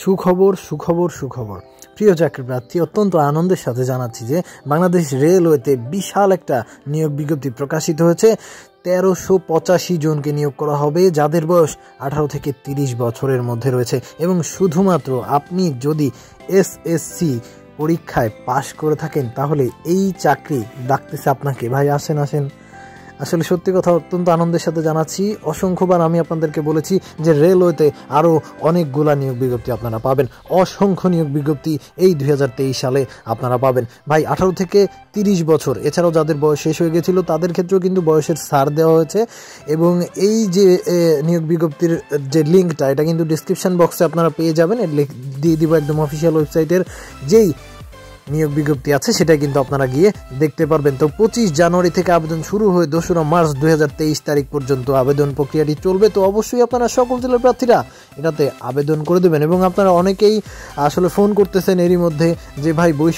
সুখবর সুখবর সুখবর প্রিয় চাকরিপ্রার্থী, অত্যন্ত আনন্দের সাথে জানাচ্ছি যে বাংলাদেশ রেলওয়েতে বিশাল একটা নিয়োগ বিজ্ঞপ্তি প্রকাশিত হয়েছে। 1385 জনকে নিয়োগ করা হবে, যাদের বয়স 18 থেকে 30 বছরের মধ্যে রয়েছে। এবং শুধুমাত্র আপনি যদি এসএসসি পরীক্ষায় পাশ করে থাকেন তাহলে এই চাকরি ডাকতেছে আপনাকে। ভাই আসেন আসেন। আসলে সত্যি কথা অত্যন্ত আনন্দের সাথে জানাচ্ছি। অসংখ্যবার আমি আপনাদেরকে বলেছি যে রেলওয়েতে আরও অনেকগুলা নিয়োগ বিজ্ঞপ্তি আপনারা পাবেন, অসংখ্য নিয়োগ বিজ্ঞপ্তি এই 2023 সালে আপনারা পাবেন। ভাই 18 থেকে 30 বছর, এছাড়াও যাদের বয়স শেষ হয়ে গেছিলো তাদের ক্ষেত্রেও কিন্তু বয়সের ছাড় দেওয়া হয়েছে। এবং এই যে নিয়োগ বিজ্ঞপ্তির যে লিঙ্কটা, এটা কিন্তু ডিসক্রিপশন বক্সে আপনারা পেয়ে যাবেন। দিয়ে দিব একদম অফিসিয়াল ওয়েবসাইটের যেই নিয়োগ বিজ্ঞপ্তি আছে সেটা কিন্তু আপনারা গিয়ে দেখতে পারবেন। তো 25 জানুয়ারি থেকে আবেদন শুরু হয়ে 2রা মার্চ 2023 তারিখ পর্যন্ত আবেদন প্রক্রিয়াটি চলবে। তো অবশ্যই আপনারা সকল জেলার প্রার্থীরা এটাতে আবেদন করে দেবেন। এবং আপনারা অনেকেই আসলে ফোন করতেছেন এরই মধ্যে যে ভাই বই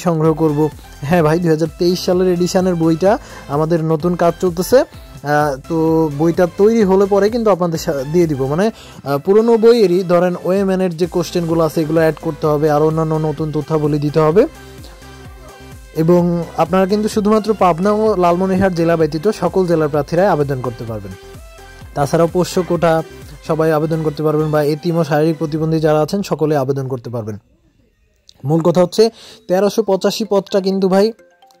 সংগ্রহ করব। হ্যাঁ ভাই, 2023 সালের এডিশনের বইটা আমাদের নতুন কাজ চলতেছে। তো বইটা তৈরি হলে পরে কিন্তু আপনাদের দিয়ে দিব, মানে পুরনো বইয়েরই ধরেন ওএমএনের যে কোশ্চেনগুলো আছে এগুলো অ্যাড করতে হবে, আর অন্যান্য নতুন তথ্যাবলী দিতে হবে। এবং আপনারা কিন্তু শুধুমাত্র পাবনা ও লালমনিরহাট জেলা ব্যতীত সকল জেলার প্রার্থীরাই আবেদন করতে পারবেন। তাছাড়াও পোষ্য কোটা সবাই আবেদন করতে পারবেন, বা এতিম ও শারীরিক প্রতিবন্ধী যারা আছেন সকলে আবেদন করতে পারবেন। মূল কথা হচ্ছে 1385 পদটা কিন্তু ভাই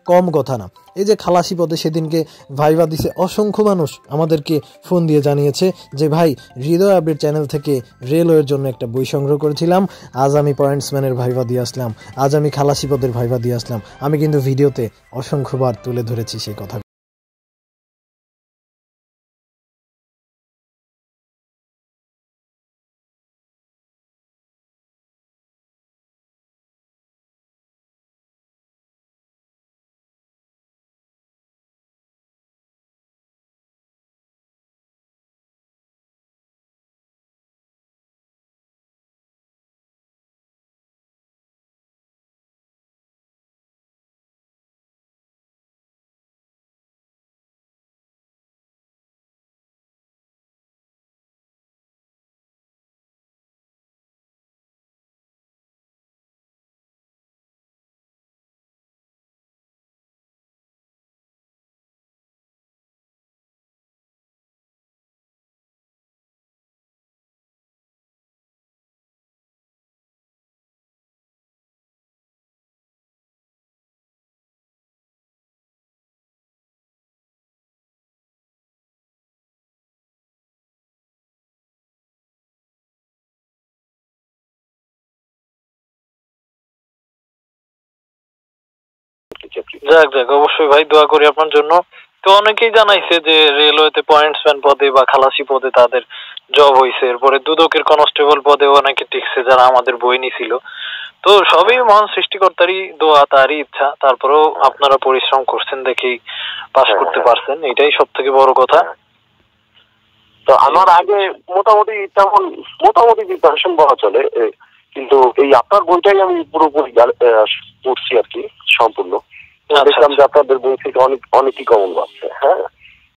কম কথা না। এই যে খালাসি পদে সেদিনকে ভাইভা দিছে, অসংখ্য মানুষ আমাদেরকে ফোন দিয়ে জানিয়েছে যে ভাই হৃদয় আপডেট চ্যানেল থেকে রেলওয়ের জন্য একটা বই সংগ্রহ করেছিলাম, আজ আমি পয়েন্টসম্যানের ভাইভা দিয়ে আসলাম, আজ আমি খালাসি পদের ভাইভা দিয়ে আসলাম। আমি কিন্তু ভিডিওতে অসংখ্যবার তুলে ধরেছি সেই কথা। যাক অবশ্যই ভাই, দোয়া করি আপনার জন্য। তো অনেকেই জানাইছে যে রেলওয়েতে পয়েন্টসম্যান পদে বা খালাসি পদে তাদের জব হয়েছে, এরপরে দুদকের কনস্টেবল পদেও অনেকে টিকছে যারা আমাদের বই নিছিল। তো সবই মহান সৃষ্টিকর্তারই দোয়া, তারই ইচ্ছা। তারপরেও আপনারা পরিশ্রম করছেন দেখেই পাশ করতে পারছেন, এটাই সব থেকে বড় কথা। তো আমার আগে মোটামুটি প্রিপারেশন বলা চলে, কিন্তু এই আপনার বইটাই আমি পুরোপুরি পড়ছি আর কি, সম্পূর্ণ। দেখলাম যে আপনাদের বই থেকে অনেকই কমন পাচ্ছে। হ্যাঁ,